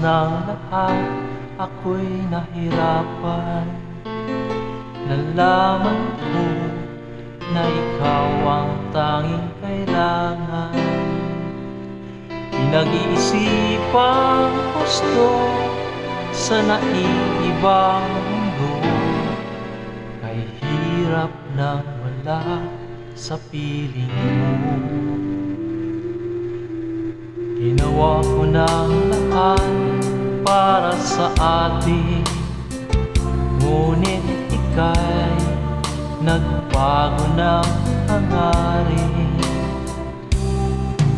ng lahat, ako'y nahirapan. Nalaman ko na ikaw ang tanging kailangan. Pinag-iisipang gusto sa naiibang mundo, kay hirap na wala sa piling mo. Ginawa ko ng lahat para sa atin, ngunit ika'y nagbago ng hangarin.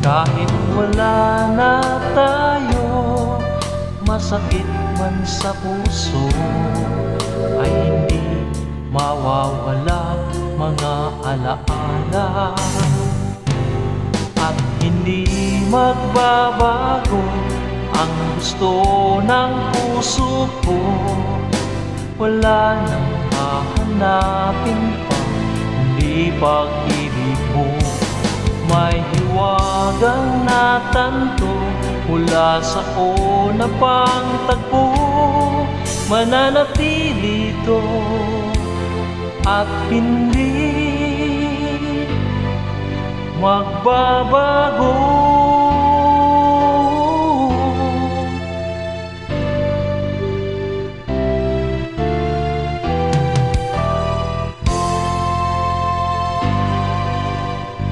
Kahit wala na tayo, masakit man sa puso, ay hindi mawawala mga alaala. At hindi magbabago ang gusto ng puso ko, wala nang hahanapin pa, hindi pag-ibig mo. May hiwagang natanto mula sa una pang tagpo, mananatili ito at hindi magbabago.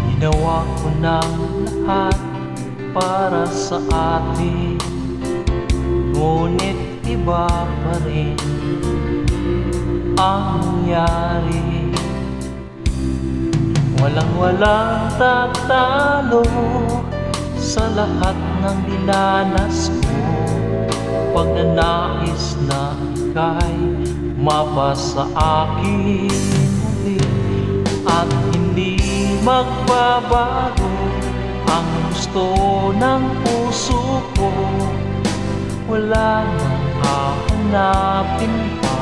Ginawa ko ng lahat para sa atin, ngunit iba pa rin ang nangyari. Walang tatalo sa lahat ng dinanas ko, pagnanais na ika'y mapasa akin ulit. At hindi magbabago ang gusto ng puso ko, wala nang hahanapin pa,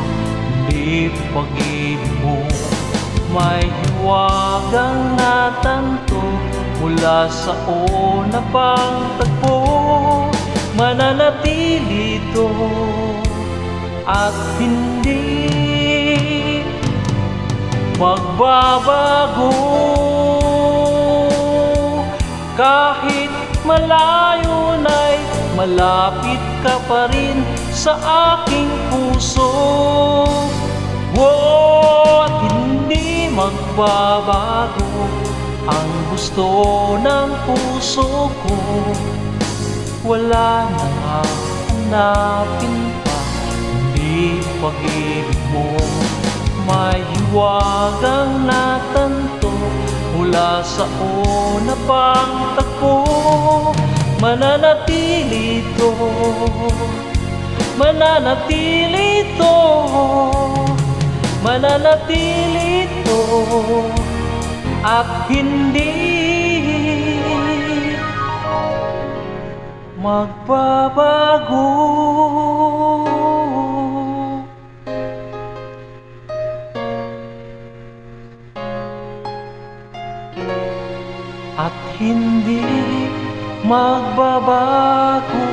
hindi pag-ibig mo. May hiwagang natanto mula sa una pang tagpo, mananatili ito at hindi magbabago. Kahit malayo na'y malapit ka pa rin sa aking puso. At hindi magbabago ang gusto ng puso ko, wala nang hahanapin pa, hindi pag-ibig mo. May hiwagang natanto mula sa una pang tagpo, mananatili ito, mananatili ito, mananatili ito at hindi magbabago. At hindi magbabago.